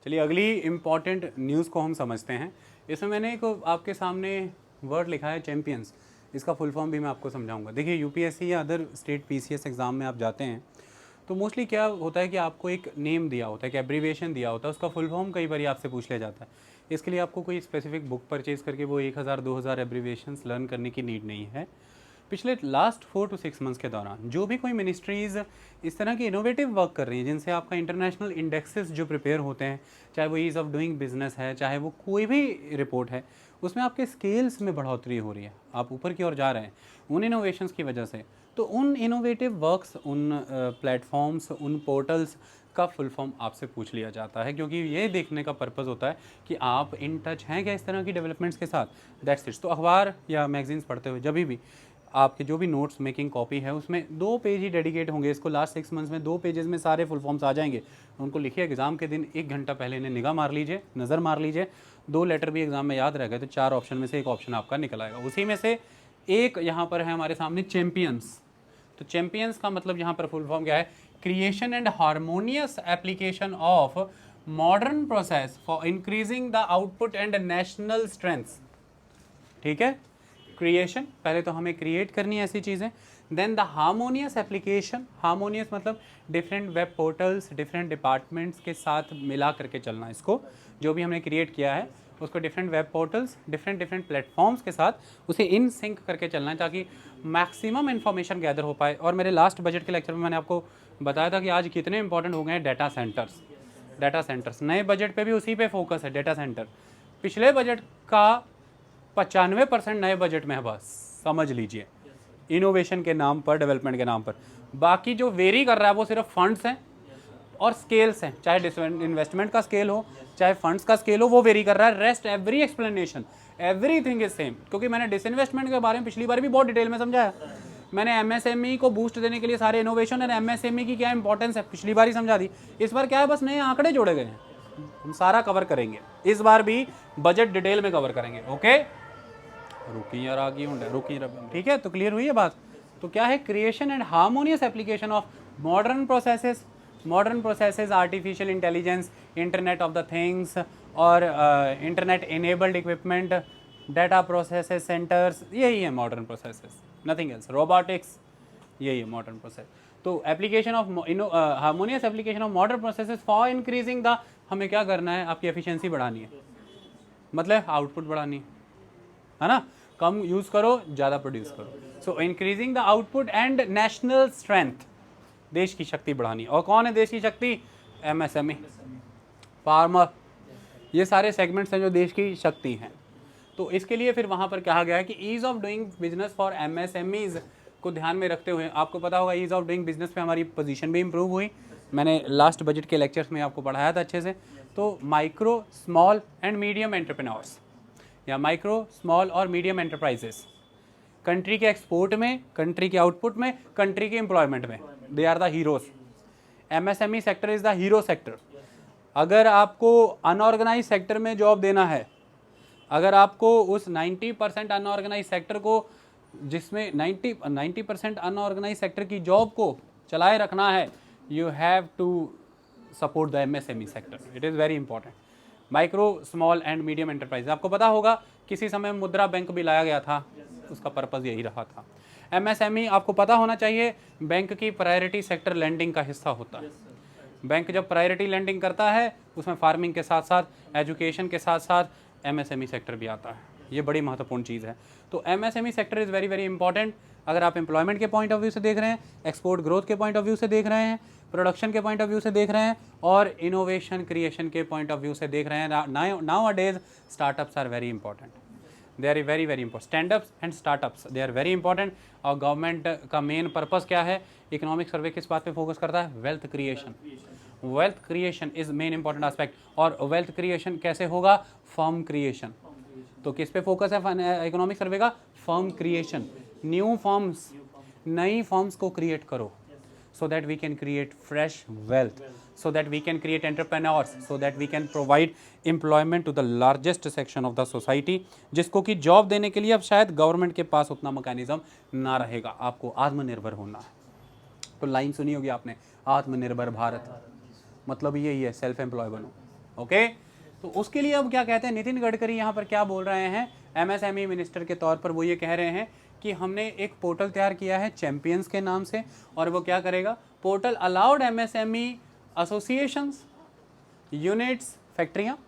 चलिए अगली important news को हम समझते हैं। इसमें मैंने एक आपके सामने वर्ड लिखा है चैम्पियंस। इसका फुल फॉर्म भी मैं आपको समझाऊंगा। देखिए यूपीएससी या अदर स्टेट पीसीएस एग्ज़ाम में आप जाते हैं तो मोस्टली क्या होता है कि आपको एक नेम दिया होता है, कि एब्रीविएशन दिया होता है, उसका फुल फॉर्म कई बार आपसे पूछ लिया जाता है। इसके लिए आपको कोई स्पेसिफिक बुक परचेज़ करके वो 1000-2000 एब्रीविएशंस लर्न करने की नीड नहीं है। पिछले लास्ट 4 to 6 मंथ्स के दौरान जो भी कोई मिनिस्ट्रीज़ इस तरह की इनोवेटिव वर्क कर रही हैं जिनसे आपका इंटरनेशनल इंडेक्सेस जो प्रिपेयर होते हैं, चाहे वो ईज़ ऑफ डूइंग बिजनेस है, चाहे वो कोई भी रिपोर्ट है, उसमें आपके स्केल्स में बढ़ोतरी हो रही है, आप ऊपर की ओर जा रहे हैं उन इनोवेशंस की वजह से। तो उन इनोवेटिव वर्क्स, उन प्लेटफॉर्म्स, उन पोर्टल्स का फुल फॉर्म आपसे पूछ लिया जाता है, क्योंकि ये देखने का पर्पज़ होता है कि आप इन टच हैं क्या इस तरह की डेवलपमेंट्स के साथ। That's it's. तो अखबार या मैगजीन्स पढ़ते हुए जब भी आपके जो भी नोट्स मेकिंग कॉपी है उसमें 2 पेज ही डेडिकेट होंगे इसको। लास्ट 6 मंथ्स में 2 पेजेस में सारे फुल फॉर्म्स आ जाएंगे। उनको लिखिए, एग्ज़ाम के दिन 1 घंटा पहले इन्हें निगाह मार लीजिए, नज़र मार लीजिए। 2 लेटर भी एग्ज़ाम में याद रह गए तो 4 ऑप्शन में से एक ऑप्शन आपका निकल आएगा। उसी में से एक यहाँ पर है हमारे सामने चैम्पियंस। तो चैम्पियंस का मतलब यहाँ पर फुल फॉर्म क्या है? Creation and harmonious application of modern process for increasing the output and national strengths. ठीक है, क्रिएशन, पहले तो हमें क्रिएट करनी है ऐसी चीज़ें। Then the harmonious application, harmonious मतलब different web portals, different departments के साथ मिला करके चलना। इसको जो भी हमने क्रिएट किया है उसको different web portals, different platforms के साथ उसे इन सिंक करके चलना है ताकि मैक्सिमम इन्फॉर्मेशन गैदर हो पाए। और मेरे लास्ट बजट के लेक्चर में मैंने आपको बताया था कि आज कितने इंपॉर्टेंट हो गए हैं डाटा सेंटर्स। डाटा सेंटर्स नए बजट पे भी उसी पे फोकस है, डाटा सेंटर। पिछले बजट का 95% नए बजट में है, बस समझ लीजिए, इनोवेशन के नाम पर, डेवलपमेंट के नाम पर। बाकी जो वेरी कर रहा है वो सिर्फ फंड्स हैं और स्केल्स हैं, चाहे इन्वेस्टमेंट का स्केल हो चाहे फंड्स का स्केल हो, वो वेरी कर रहा है। Rest every explanation, everything is same. क्योंकि मैंने डिसइन्वेस्टमेंट के बारे में पिछली बार भी बहुत डिटेल में समझाया। मैंने एमएसएमई को बूस्ट देने के लिए सारे इनोवेशन और एमएसएमई की क्या इंपॉर्टेंस है पिछली बार ही समझा दी। इस बार क्या है, बस नए आंकड़े जोड़े गए हैं, हम सारा कवर करेंगे। इस बार भी बजट डिटेल में कवर करेंगे। ओके, रुकी यार, आगे रुकी, ठीक है। तो क्लियर हुई है बात। तो क्या है? Creation and harmonious application of modern processes. Modern processes, artificial intelligence, internet of the things और internet enabled equipment, data processes centers, यही है modern processes, nothing else. Robotics, यही है मॉडर्न प्रोसेस। तो application of harmonious application of modern processes for increasing the, हमें क्या करना है? आपकी एफिशिएंसी बढ़ानी है, मतलब आउटपुट बढ़ानी है ना। कम यूज करो, ज़्यादा प्रोड्यूस करो। सो increasing the output and national strength, देश की शक्ति बढ़ानी। और कौन है देश की शक्ति? एमएसएमई, फार्मर, ये सारे सेगमेंट्स हैं जो देश की शक्ति हैं। तो इसके लिए फिर वहाँ पर कहा गया है कि ease of doing business for MSMEs को ध्यान में रखते हुए, आपको पता होगा ईज़ ऑफ डूइंग बिजनेस पे हमारी पोजीशन भी इंप्रूव हुई। मैंने लास्ट बजट के लेक्चर्स में आपको पढ़ाया था अच्छे से। तो micro, small and medium entrepreneurs या माइक्रो, स्मॉल और मीडियम एंटरप्राइजेस, कंट्री के एक्सपोर्ट में, कंट्री के आउटपुट में, कंट्री के एम्प्लॉयमेंट में, they are the heroes. MSME sector is the hero sector. अगर आपको अनऑर्गेनाइज सेक्टर में जॉब देना है, अगर आपको उस 90% अनऑर्गेनाइज सेक्टर को, जिसमें 90% अनऑर्गेनाइज सेक्टर की जॉब को चलाए रखना है, you have to support the MSME sector. It is very important. Micro, small and medium enterprise, आपको पता होगा किसी समय मुद्रा बैंक भी लाया गया था, उसका पर्पज़ यही रहा था। एमएसएमई, आपको पता होना चाहिए, बैंक की प्रायोरिटी सेक्टर लैंडिंग का हिस्सा होता है। बैंक जब प्रायोरिटी लैंडिंग करता है उसमें फार्मिंग के साथ साथ, एजुकेशन के साथ साथ एमएसएमई सेक्टर भी आता है। ये बड़ी महत्वपूर्ण चीज़ है। तो MSME sector is very very important. अगर आप एम्प्लॉयमेंट के पॉइंट ऑफ व्यू से देख रहे हैं, एक्सपोर्ट ग्रोथ के पॉइंट ऑफ व्यू से देख रहे हैं, प्रोडक्शन के पॉइंट ऑफ व्यू से देख रहे हैं, और इनोवेशन क्रिएशन के पॉइंट ऑफ व्यू से देख रहे हैं, nowadays startups are very important. They are very very important. Standups and startups, they are very important. और गवर्नमेंट का मेन पर्पज़ क्या है? इकोनॉमिक सर्वे किस बात पे फोकस करता है? Wealth creation. Wealth creation is main important aspect. और वेल्थ क्रिएशन कैसे होगा? Firm creation. तो किस पे फोकस है इकोनॉमिक सर्वे का? Firm creation. न्यू फर्म्स, नई फर्म्स को क्रिएट करो, so that we can create fresh wealth, so that we can create entrepreneurs, so that we can provide employment to the largest section of the society, जिसको कि job देने के लिए अब शायद गवर्नमेंट के पास उतना मैकेनिज्म ना रहेगा। आपको आत्मनिर्भर होना है। तो लाइन सुनी होगी आपने, आत्मनिर्भर भारत, मतलब यही है सेल्फ एम्प्लॉय बनो। ओके। तो उसके लिए अब क्या कहते हैं नितिन गडकरी यहाँ पर क्या बोल रहे हैं एमएसएमई मिनिस्टर के तौर पर, वो ये कह रहे हैं कि हमने एक पोर्टल तैयार किया है चैंपियंस के नाम से, और वो क्या करेगा, portal allowed MSME associations, units, फैक्ट्रियाँ,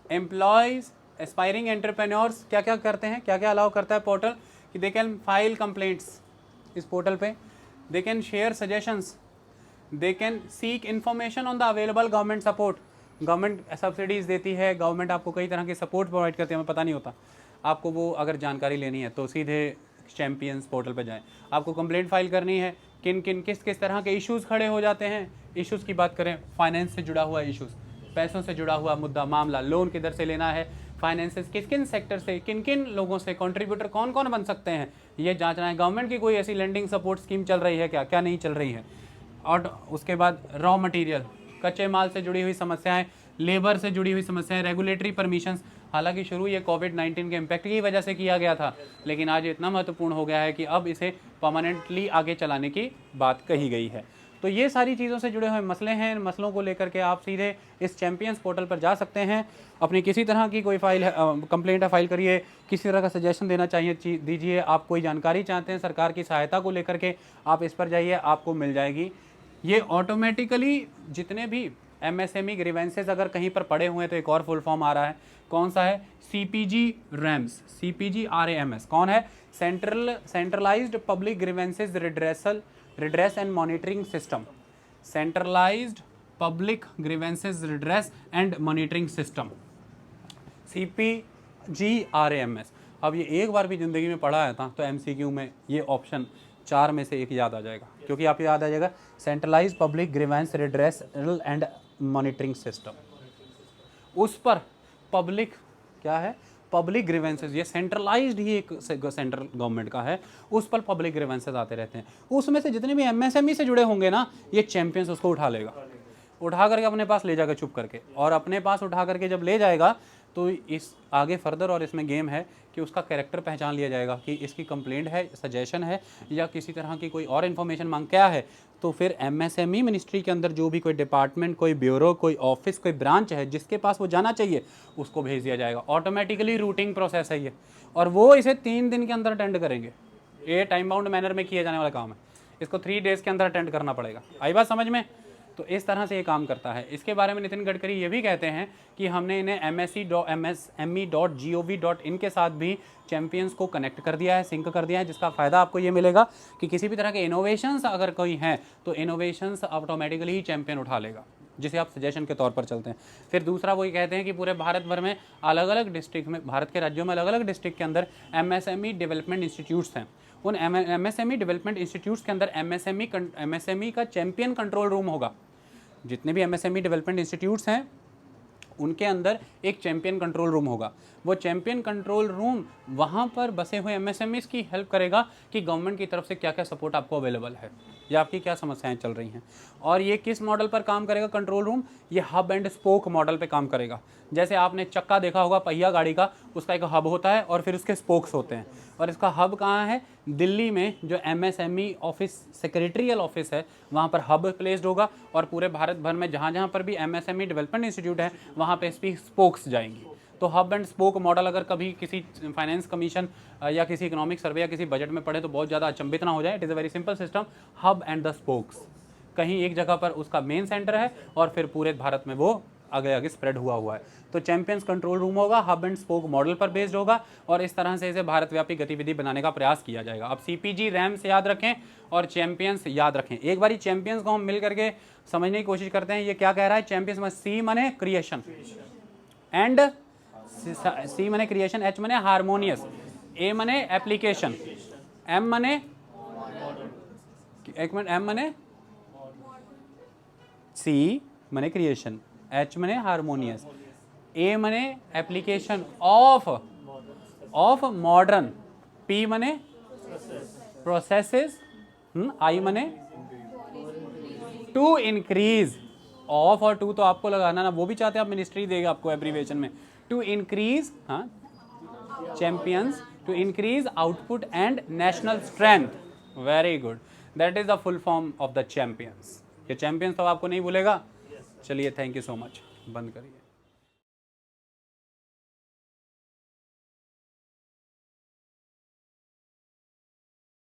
एम्प्लॉयज़, एस्पायरिंग एंटरप्रेन्योर्स, क्या क्या करते हैं, क्या क्या अलाउ करता है पोर्टल, कि दे कैन फाइल कंप्लेंट्स इस पोर्टल पे, they can share suggestions, they can seek information on the available government support. Government subsidies देती है, गवर्नमेंट आपको कई तरह के सपोर्ट प्रोवाइड करती है, हमें पता नहीं होता। आपको वो अगर जानकारी लेनी है तो सीधे चैंपियंस पोर्टल पर जाएं। आपको कंप्लेंट फाइल करनी है, किन किन किस किस तरह के इश्यूज़ खड़े हो जाते हैं, इश्यूज़ की बात करें, फाइनेंस से जुड़ा हुआ इश्यूज़, पैसों से जुड़ा हुआ मुद्दा मामला, लोन किधर से लेना है, फाइनेंसेस किस किन सेक्टर से, किन किन लोगों से, कंट्रीब्यूटर कौन कौन बन सकते हैं, ये जांचना है। गवर्नमेंट की कोई ऐसी लेंडिंग सपोर्ट स्कीम चल रही है क्या, क्या नहीं चल रही है। और उसके बाद रॉ मटेरियल, कच्चे माल से जुड़ी हुई समस्याएं, लेबर से जुड़ी हुई समस्याएं, रेगुलेटरी परमिशंस। हालांकि शुरू ये कोविड-19 के इम्पैक्ट की वजह से किया गया था, लेकिन आज इतना महत्वपूर्ण हो गया है कि अब इसे परमानेंटली आगे चलाने की बात कही गई है। तो ये सारी चीज़ों से जुड़े हुए मसले हैं, इन मसलों को लेकर के आप सीधे इस चैंपियंस पोर्टल पर जा सकते हैं। अपनी किसी तरह की कोई फाइल है, कंप्लेंट है, फाइल करिए, किसी तरह का सजेशन देना चाहिए दीजिए, आप कोई जानकारी चाहते हैं सरकार की सहायता को लेकर के, आप इस पर जाइए, आपको मिल जाएगी। ये ऑटोमेटिकली जितने भी एमएसएमई ग्रीवेंसेस अगर कहीं पर पड़े हुए हैं तो एक और फुल फॉर्म आ रहा है, कौन सा है, सीपीजी रैम्स, सीपीजी आरएएमएस कौन है, centralised public grievances redress and monitoring system, centralised public grievances redress and monitoring system, CPG RAMS. अब ये एक बार भी ज़िंदगी में पढ़ा है था तो एमसीक्यू में ये ऑप्शन 4 में से एक याद आ जाएगा, क्योंकि आपको याद आ जाएगा centralised public grievance redress and monitoring system. उस पर पब्लिक क्या है, पब्लिक ग्रीवेंसेस, ये सेंट्रलाइज्ड ही एक सेंट्रल गवर्नमेंट का है, उस पर पब्लिक ग्रीवेंसेस आते रहते हैं। उसमें से जितने भी एमएसएमई से जुड़े होंगे ना, ये चैंपियंस उसको उठा लेगा, उठा करके अपने पास ले जाएगा चुप करके, और अपने पास उठा करके जब ले जाएगा तो इस आगे फर्दर और इसमें गेम है कि उसका कैरेक्टर पहचान लिया जाएगा कि इसकी कंप्लेंट है, सजेशन है, या किसी तरह की कोई और इन्फॉर्मेशन मांग क्या है। तो फिर एमएसएमई मिनिस्ट्री के अंदर जो भी कोई डिपार्टमेंट, कोई ब्यूरो, कोई ऑफिस, कोई ब्रांच है जिसके पास वो जाना चाहिए, उसको भेज दिया जाएगा। ऑटोमेटिकली रूटिंग प्रोसेस है ये, और वो इसे 3 दिन के अंदर अटेंड करेंगे। ये टाइम बाउंड मैनर में किया जाने वाला काम है, इसको 3 डेज़ के अंदर अटेंड करना पड़ेगा। आई बात समझ में? तो इस तरह से ये काम करता है। इसके बारे में नितिन गडकरी ये भी कहते हैं कि हमने इन्हें msme.gov.in के साथ भी चैंपियंस को कनेक्ट कर दिया है, सिंक कर दिया है, जिसका फ़ायदा आपको ये मिलेगा कि किसी भी तरह के इनोवेशंस अगर कोई हैं तो इनोवेशंस ऑटोमेटिकली ही चैंपियन उठा लेगा, जिसे आप सजेशन के तौर पर चलते हैं। फिर दूसरा वो ये कहते हैं कि पूरे भारत भर में अलग अलग डिस्ट्रिक्ट में, भारत के राज्यों में अलग अलग डिस्ट्रिक्ट के अंदर एमएसएमई डेवलपमेंट इंस्टीट्यूट्स हैं। उन एमएसएमई डेवलपमेंट इंस्टीट्यूट्स के अंदर एमएसएमई का चैंपियन कंट्रोल रूम होगा। जितने भी एमएसएमई डेवलपमेंट इंस्टीट्यूट्स हैं उनके अंदर एक चैंपियन कंट्रोल रूम होगा। वो चैंपियन कंट्रोल रूम वहाँ पर बसे हुए एमएसएमईज़ की हेल्प करेगा कि गवर्नमेंट की तरफ से क्या क्या सपोर्ट आपको अवेलेबल है या आपकी क्या समस्याएं चल रही हैं। और ये किस मॉडल पर काम करेगा कंट्रोल रूम, ये हब एंड स्पोक मॉडल पे काम करेगा। जैसे आपने चक्का देखा होगा पहिया गाड़ी का, उसका एक हब होता है और फिर उसके स्पोक्स होते हैं। और इसका हब कहाँ है, दिल्ली में जो एमएसएमई ऑफिस, सेक्रेटरियल ऑफिस है, वहाँ पर हब प्लेस्ड होगा। और पूरे भारत भर में जहाँ जहाँ पर भी एमएसएमई डेवलपमेंट इंस्टीट्यूट है वहाँ पे इसकी स्पोक्स जाएंगी। तो हब एंड स्पोक मॉडल अगर कभी किसी फाइनेंस कमीशन या किसी इकोनॉमिक सर्वे या किसी बजट में पढ़े तो बहुत ज़्यादा अचंभित ना हो जाए। It is a very simple system, hub and the spokes. कहीं एक जगह पर उसका मेन सेंटर है और फिर पूरे भारत में वो आगे आगे स्प्रेड हुआ है। तो चैंपियंस कंट्रोल रूम होगा, हब एंड स्पोक मॉडल पर बेस्ड होगा, और इस तरह से इसे भारतव्यापी गतिविधि बनाने का प्रयास किया जाएगा। अब सीपीजी रैम्स याद रखें और चैंपियंस याद रखें। एक बार चैंपियंस को हम मिल करके समझने की कोशिश करते हैं। ये क्या कह रहा है, चैंपियंस में सी मने क्रिएशन, एंड सी मने क्रिएशन, एच मने हारमोनियस, ए मने एप्लीकेशन, एम मने एक मिनट, एम मने सी मने क्रिएशन, एच मने हारमोनियस, ए मने एप्लीकेशन ऑफ मॉडर्न, पी मने प्रोसेसेस, आई मने टू इंक्रीज। ऑफ और टू तो आपको लगाना ना, वो भी चाहते हैं आप, मिनिस्ट्री देगा आपको एब्रीविएशन में। टू इंक्रीज, हाँ, champions to increase output and national strength. Very good, that is the full form of the champions. ये चैंपियंस तो आपको नहीं भूलेगा। चलिए, थैंक यू सो मच। बंद करिए।